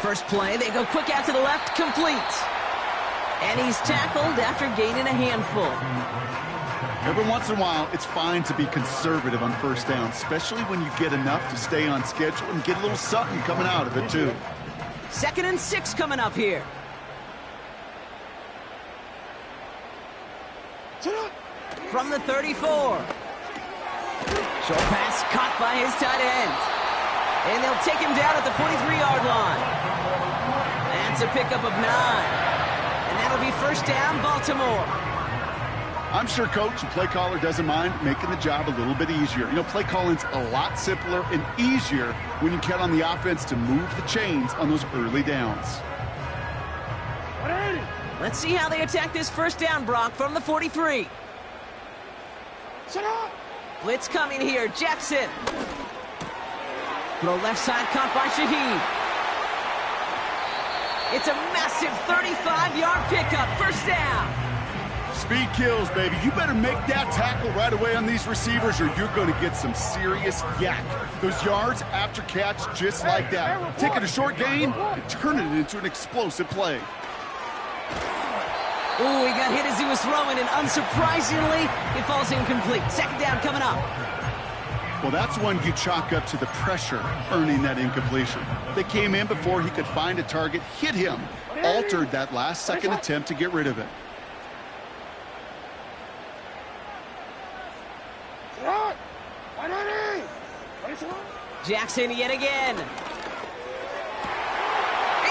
[SPEAKER 1] First play, they go quick out to the left, complete. And he's tackled after gaining a handful.
[SPEAKER 2] Every once in a while, it's fine to be conservative on first down, especially when you get enough to stay on schedule and get a little something coming out of it, too.
[SPEAKER 1] 2nd and 6 coming up here. From the 34. Short pass caught by his tight end. And they'll take him down at the 43-yard line. That's a pickup of 9. And that'll be first down, Baltimore.
[SPEAKER 2] I'm sure coach and play caller doesn't mind making the job a little bit easier. You know, play calling's a lot simpler and easier when you count on the offense to move the chains on those early downs.
[SPEAKER 1] Let's see how they attack this first down, Brock, from the 43. Blitz coming here. Jackson. Throw left side caught by Shaheed. It's a massive 35-yard pickup. First down.
[SPEAKER 2] Speed kills, baby. You better make that tackle right away on these receivers or you're going to get some serious yak. Those yards after catch just like that. Take it a short gain and turn it into an explosive play.
[SPEAKER 1] Ooh, he got hit as he was throwing, and unsurprisingly, it falls incomplete. Second down coming up.
[SPEAKER 2] Well, that's one you chalk up to the pressure earning that incompletion. They came in before he could find a target, hit him, altered that last-second attempt to get rid of it.
[SPEAKER 1] Jackson yet again. He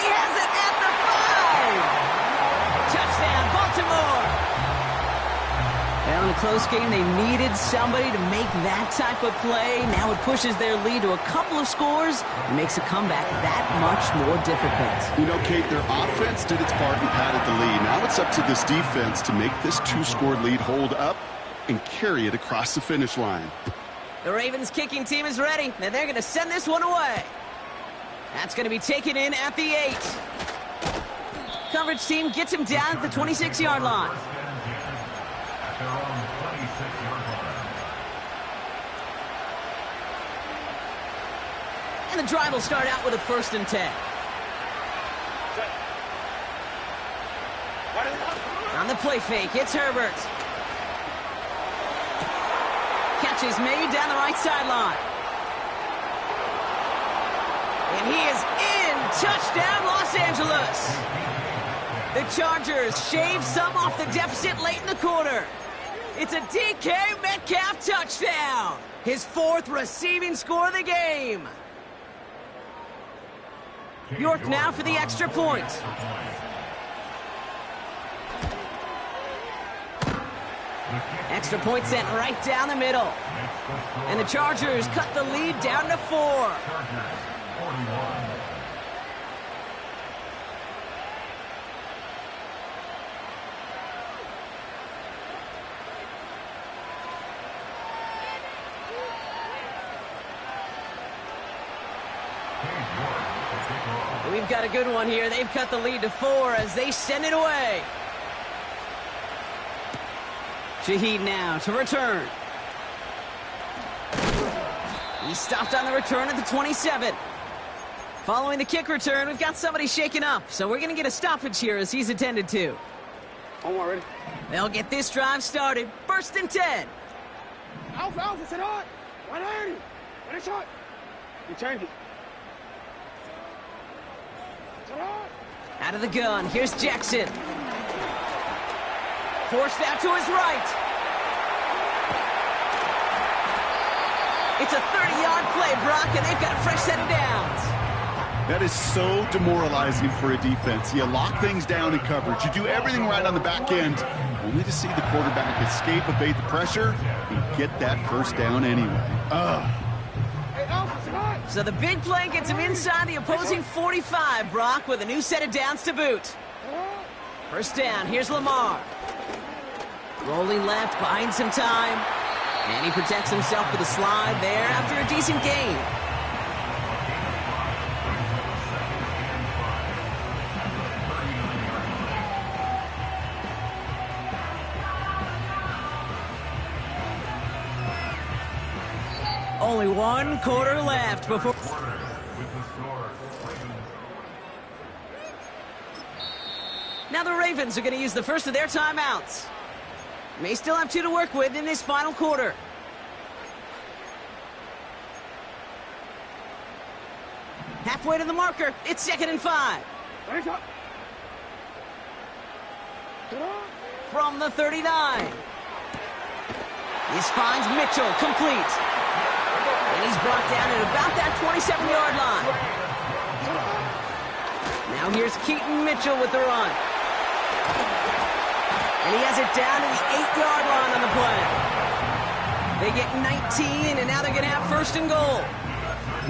[SPEAKER 1] has it at the 5. Touchdown, Baltimore. Well, in a close game, they needed somebody to make that type of play. Now it pushes their lead to a couple of scores and makes a comeback that much more difficult.
[SPEAKER 2] You know, Kate, their offense did its part and padded the lead. Now it's up to this defense to make this 2-score lead hold up and carry it across the finish line.
[SPEAKER 1] The Ravens kicking team is ready, and they're going to send this one away. That's going to be taken in at the 8. Coverage team gets him down at the 26-yard line. And the drive will start out with a 1st and 10. On the play fake, it's Herbert. Catch is made down the right sideline. And he is in. Touchdown, Los Angeles. The Chargers shave some off the deficit late in the quarter. It's a DK Metcalf touchdown. His 4th receiving score of the game. York now for the extra point. Extra point sent right down the middle. And the Chargers cut the lead down to 4. We've got a good one here. They've cut the lead to 4 as they send it away. Shaheed now to return. He stopped on the return at the 27. Following the kick return, we've got somebody shaken up, so we're going to get a stoppage here as he's attended to.
[SPEAKER 3] Ready.
[SPEAKER 1] They'll get this drive started. 1st and 10.
[SPEAKER 3] Alpha, sit on. 180. Ready, shot. You change it.
[SPEAKER 1] Out of the gun, here's Jackson. Forced out to his right. It's a 30-yard play, Brock, and they've got a fresh set of downs.
[SPEAKER 2] That is so demoralizing for a defense. You lock things down in coverage. You do everything right on the back end, only to see the quarterback escape, evade the pressure, and get that first down anyway. Ugh.
[SPEAKER 1] So the big play gets him inside the opposing 45, Brock, with a new set of downs to boot. First down, here's Lamar. Rolling left, buying some time. And he protects himself with a slide there after a decent gain. Only 1 quarter left before... Now the Ravens are going to use the first of their timeouts. May still have 2 to work with in this final quarter. Halfway to the marker. It's 2nd and 5. From the 39. This finds Mitchell complete. And he's brought down at about that 27-yard line. Now here's Keaton Mitchell with the run. And he has it down to the 8-yard line on the play. They get 19, and now they're going to have 1st and goal.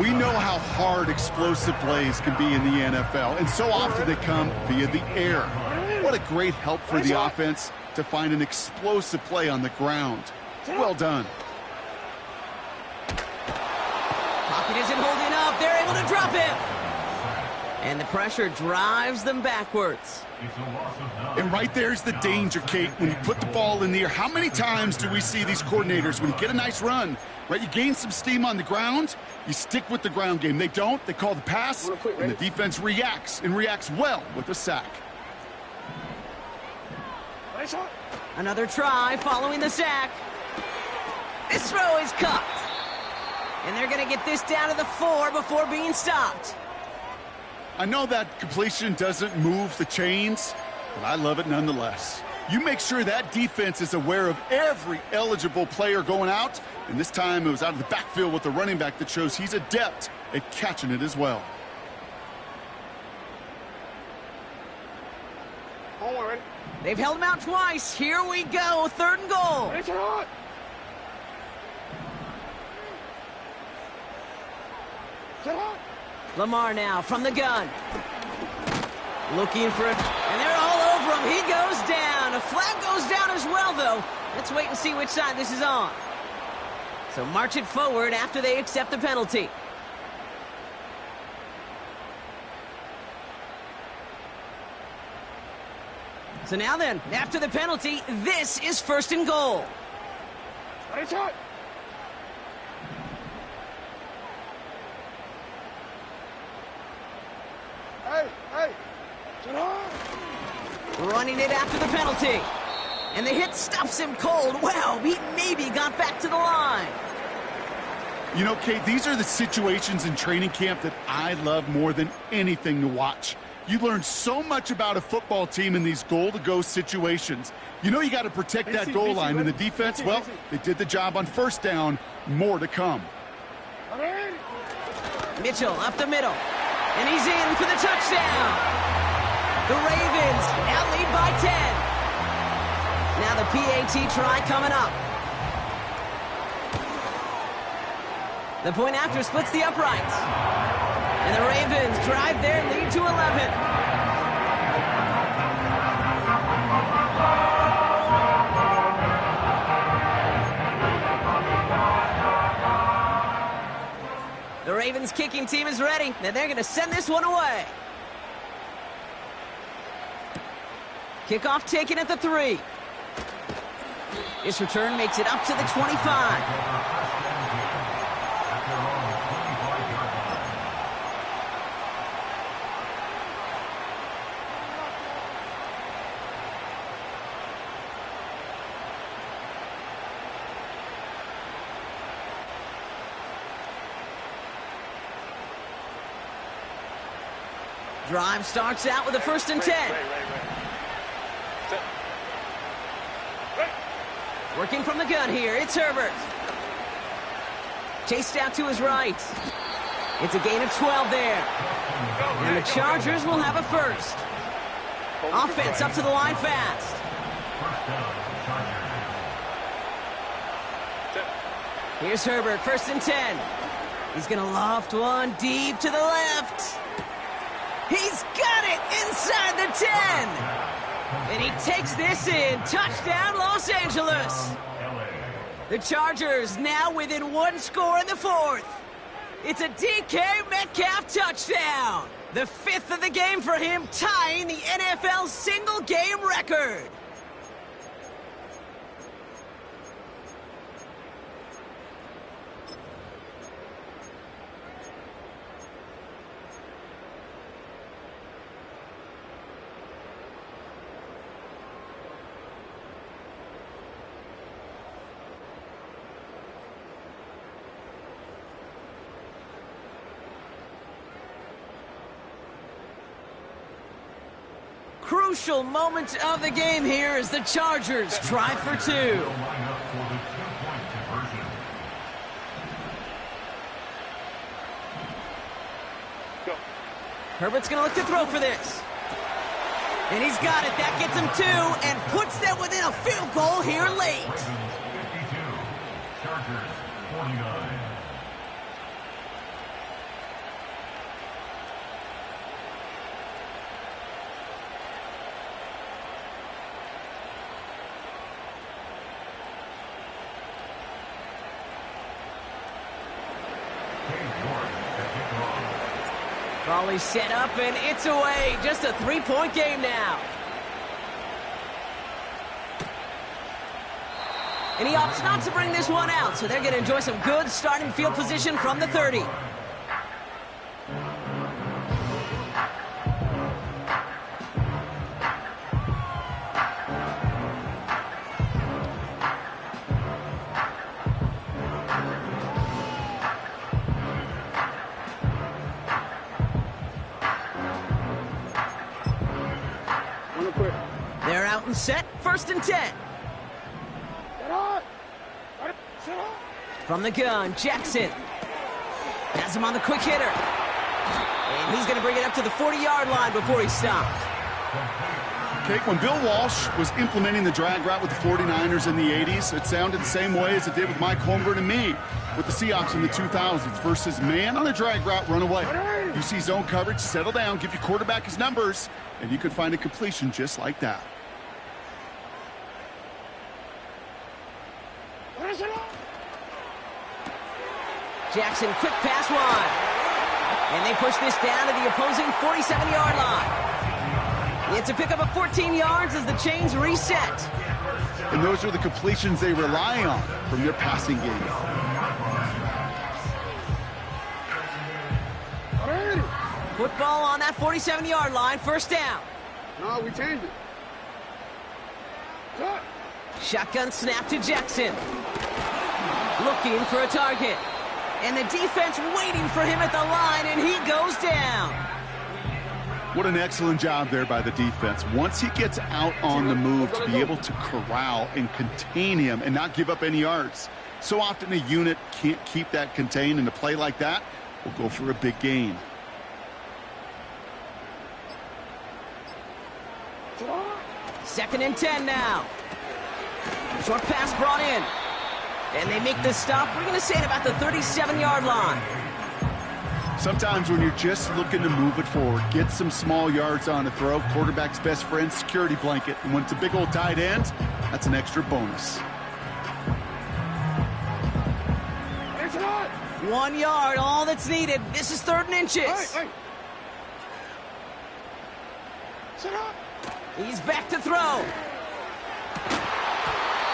[SPEAKER 2] We know how hard explosive plays can be in the NFL, and so often they come via the air. What a great help for the offense to find an explosive play on the ground. Well done.
[SPEAKER 1] Pocket isn't holding up. They're able to drop him. And the pressure drives them backwards.
[SPEAKER 2] And right there's the danger, Kate, when you put the ball in the air. How many times do we see these coordinators, when you get a nice run, right, you gain some steam on the ground, you stick with the ground game. They don't. They call the pass, and the defense reacts, and reacts well with a sack.
[SPEAKER 1] Another try following the sack. This throw is cut. And they're going to get this down to the 4 before being stopped.
[SPEAKER 2] I know that completion doesn't move the chains, but I love it nonetheless. You make sure that defense is aware of every eligible player going out, and this time it was out of the backfield with the running back that shows he's adept at catching it as well.
[SPEAKER 1] They've held him out twice. Here we go, 3rd and goal. Lamar now from the gun. Looking for it, and they're all over him. He goes down. A flag goes down as well, though. Let's wait and see which side this is on. So march it forward after they accept the penalty. So now then, after the penalty, this is 1st and goal. Running it after the penalty. And the hit stops him cold. Wow, he maybe got back to the line.
[SPEAKER 2] You know, Kate, these are the situations in training camp that I love more than anything to watch. You learn so much about a football team in these goal-to-go situations. You know you got to protect that goal line, and the defense, well, they did the job on 1st down. More to come.
[SPEAKER 1] Mitchell up the middle. And he's in for the touchdown. The Ravens now lead by 10. Now the PAT try coming up. The point after splits the uprights. And the Ravens drive their lead to 11. The Ravens kicking team is ready, and they're going to send this one away. Kickoff taken at the 3. This return makes it up to the 25. Drive starts out with a 1st and 10. Working from the gun here, it's Herbert. Chased out to his right. It's a gain of 12 there. And the Chargers will have a 1st. Offense up to the line fast. Here's Herbert, 1st and 10. He's going to loft one deep to the left. He's got it inside the 10. And he takes this in. Touchdown, Los Angeles. The Chargers now within 1 score in the 4th. It's a DK Metcalf touchdown. The 5th of the game for him, tying the NFL single-game record. crucial moment of the game here as the Chargers try for two. Herbert's going to look to throw for this. And he's got it. That gets him two and puts them within a field goal here late.
[SPEAKER 4] 52, Chargers 49.
[SPEAKER 1] Volley set up, and it's away. Just a three-point game now. And he opts not to bring this one out, so they're going to enjoy some good starting field position from the 30. They're out and set, 1st and 10. From the gun, Jackson has him on the quick hitter. And he's going to bring it up to the 40-yard line before he stopped.
[SPEAKER 2] Okay, when Bill Walsh was implementing the drag route with the 49ers in the 80s, it sounded the same way as it did with Mike Holmgren and me with the Seahawks in the 2000s versus man on a drag route, run away. You see zone coverage, settle down, give your quarterback his numbers, and you could find a completion just like that.
[SPEAKER 1] Jackson, quick pass wide. And they push this down to the opposing 47-yard line. It's a pickup of 14 yards as the chains reset.
[SPEAKER 2] And those are the completions they rely on from their passing game.
[SPEAKER 1] Football on that 47-yard line, 1st down.
[SPEAKER 3] No, we changed it. Cut.
[SPEAKER 1] Shotgun snap to Jackson. Looking for a target. And the defense waiting for him at the line, and he goes down.
[SPEAKER 2] What an excellent job there by the defense. Once he gets out on the move, to be able to corral and contain him and not give up any yards. So often a unit can't keep that contained, and a play like that will go for a big gain.
[SPEAKER 1] Second and 10 now. Short pass brought in. And they make the stop, we're going to say, at about the 37-yard line.
[SPEAKER 2] Sometimes when you're just looking to move it forward, get some small yards on a throw, quarterback's best friend, security blanket. And when it's a big old tight end, that's an extra bonus.
[SPEAKER 1] 1 yard, all that's needed. This is 3rd and inches.
[SPEAKER 3] Hey. Sit up.
[SPEAKER 1] He's back to throw.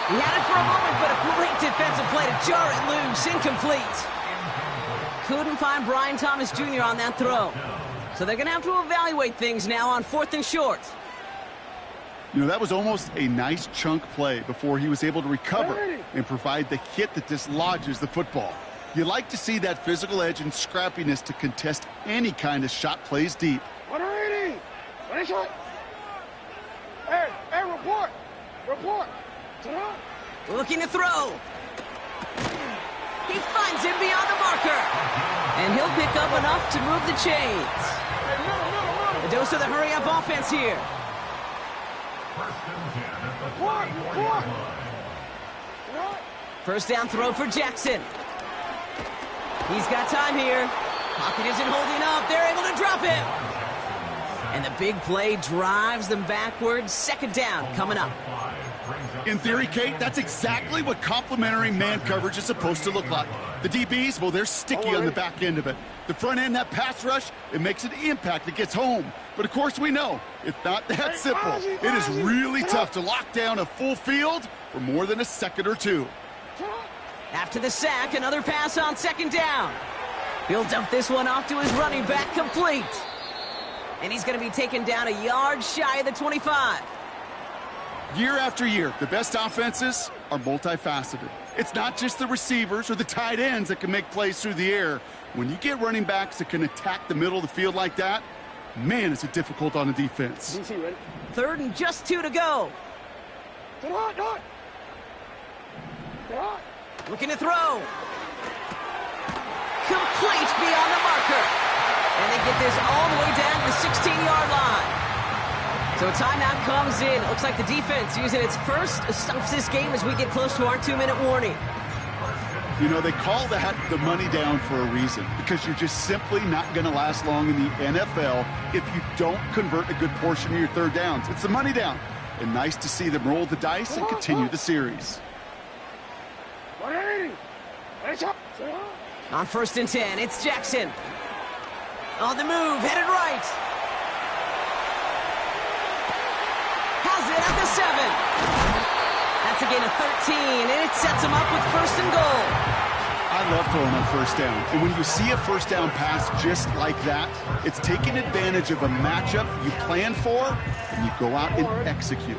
[SPEAKER 1] He had it for a moment, but a great defensive play to jar it loose. Incomplete. Couldn't find Brian Thomas Jr. on that throw. So they're going to have to evaluate things now on 4th and short.
[SPEAKER 2] You know, that was almost a nice chunk play before he was able to recover and provide the hit that dislodges the football. You like to see that physical edge and scrappiness to contest any kind of shot plays deep.
[SPEAKER 3] 180. Ready, shot. Hey, report.
[SPEAKER 1] Looking to throw. He finds him beyond the marker. And he'll pick up enough to move the chains. A dose of the hurry-up offense here. First down throw for Jackson. He's got time here. Pocket isn't holding up. They're able to drop him. And the big play drives them backwards. 2nd down coming up.
[SPEAKER 2] In theory, Kate, that's exactly what complementary man coverage is supposed to look like. The DBs, well, they're sticky on the back end of it. The front end, that pass rush, it makes an impact. It gets home. But, of course, we know it's not that simple. It is really tough to lock down a full field for more than a second or two.
[SPEAKER 1] After the sack, another pass on 2nd down. He'll dump this one off to his running back, complete. And he's going to be taken down a yard shy of the 25.
[SPEAKER 2] Year after year, the best offenses are multifaceted. It's not just the receivers or the tight ends that can make plays through the air. When you get running backs that can attack the middle of the field like that, Man, is it difficult on the defense.
[SPEAKER 3] DC, ready?
[SPEAKER 1] 3rd and just 2 to go.
[SPEAKER 3] Get hot, hot. Get hot.
[SPEAKER 1] Looking to throw. Complete beyond the marker. And they get this all the way down to the 16-yard line. So a timeout comes in. Looks like the defense using its first stops this game as we get close to our 2-minute warning.
[SPEAKER 2] You know, they call that the money down for a reason, because you're just simply not going to last long in the NFL if you don't convert a good portion of your 3rd downs. It's the money down. And nice to see them roll the dice and continue the series.
[SPEAKER 3] 180. Ready, shot.
[SPEAKER 1] On 1st and 10, it's Jackson. On the move, headed right. Has it at the 7. That's a gain of 13, and it sets him up with 1st and goal.
[SPEAKER 2] I love throwing on 1st down. And when you see a 1st down pass just like that, it's taking advantage of a matchup you plan for, and you go out and execute.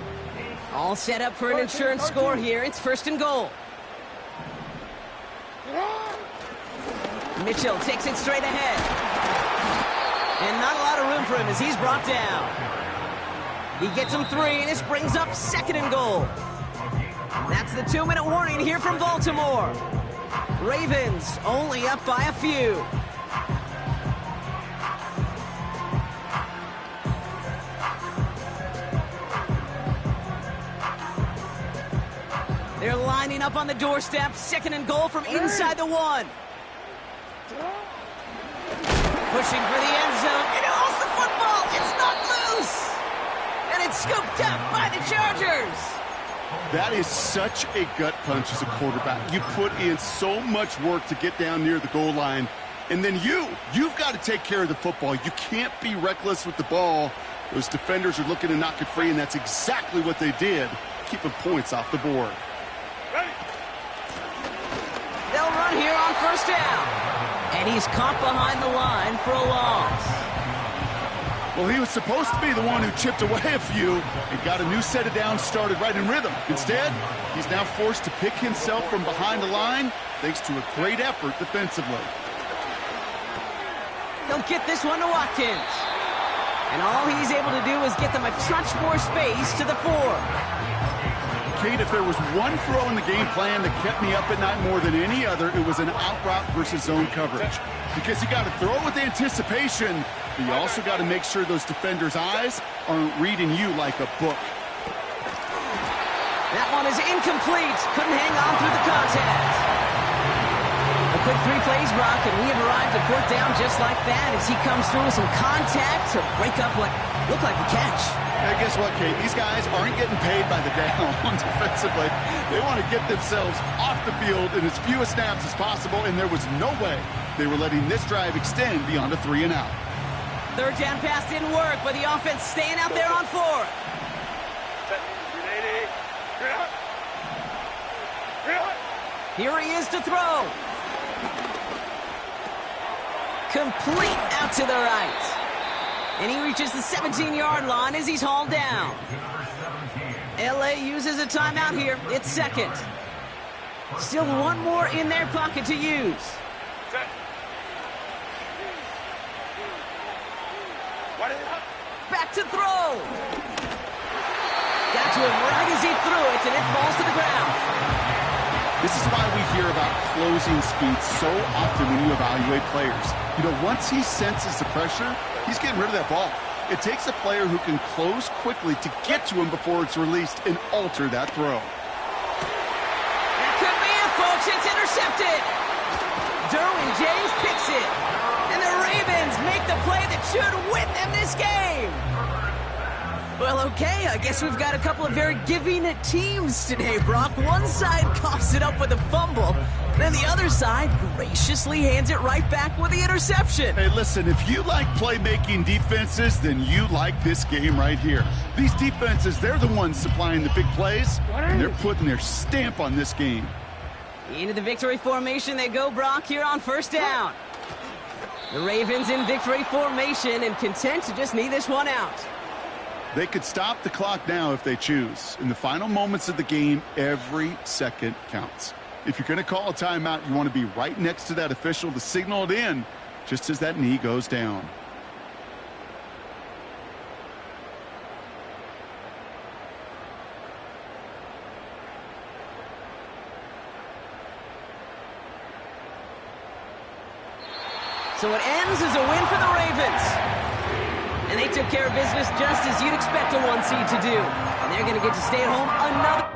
[SPEAKER 1] All set up for an insurance score here. It's 1st and goal. Mitchell takes it straight ahead. And not a lot of room for him as he's brought down. He gets him 3, and this brings up 2nd and goal. That's the 2-minute warning here from Baltimore. Ravens only up by a few. They're lining up on the doorstep. 2nd and goal from inside the 1. Pushing for the end zone. And he lost the football. It's not loose. And it's scooped up by the Chargers.
[SPEAKER 2] That is such a gut punch as a quarterback. You put in so much work to get down near the goal line. And then you've got to take care of the football. You can't be reckless with the ball. Those defenders are looking to knock it free, and that's exactly what they did, keeping points off the board.
[SPEAKER 1] They'll run here on 1st down. And he's caught behind the line for a loss.
[SPEAKER 2] Well, he was supposed to be the one who chipped away a few and got a new set of downs started right in rhythm. Instead, he's now forced to pick himself from behind the line thanks to a great effort defensively.
[SPEAKER 1] They'll get this one to Watkins. And all he's able to do is get them a touch more space to the 4.
[SPEAKER 2] Kate, if there was one throw in the game plan that kept me up at night more than any other, it was an out route versus zone coverage. Because you got to throw with anticipation, but you also got to make sure those defenders' eyes aren't reading you like a book.
[SPEAKER 1] That one is incomplete. Couldn't hang on through the contact. A quick 3 plays, Brock, and we have arrived at 4th down just like that as he comes through with some contact to break up what looked like a catch.
[SPEAKER 2] Hey, guess what, Kate? These guys aren't getting paid by the down defensively. They want to get themselves off the field in as few snaps as possible, and there was no way they were letting this drive extend beyond a 3 and out.
[SPEAKER 1] 3rd down pass didn't work, but the offense staying out there on 4th. Here he is to throw. Complete out to the right. And he reaches the 17-yard line as he's hauled down. LA uses a timeout here. It's 2nd. Still one more in their pocket to use. Back to throw. Got to him right as he threw it, and it falls to the ground.
[SPEAKER 2] This is why we hear about closing speed so often when you evaluate players. You know, once he senses the pressure, he's getting rid of that ball. It takes a player who can close quickly to get to him before it's released and alter that throw.
[SPEAKER 1] That could be it, folks. It's intercepted. Derwin James picks it. And the Ravens make the play that should win them this game. Well, okay, I guess we've got a couple of very giving teams today, Brock. One side coughs it up with a fumble, then the other side graciously hands it right back with the interception.
[SPEAKER 2] Hey, listen, if you like playmaking defenses, then you like this game right here. These defenses, they're the ones supplying the big plays, and they're putting their stamp on this game.
[SPEAKER 1] Into the victory formation they go, Brock, here on 1st down. The Ravens in victory formation and content to just need this one out.
[SPEAKER 2] They could stop the clock now if they choose. In the final moments of the game, every second counts. If you're going to call a timeout, you want to be right next to that official to signal it in just as that knee goes down.
[SPEAKER 1] So it ends as a win for the Ravens. And they took care of business just as you'd expect a 1 seed to do. And they're going to get to stay at home another...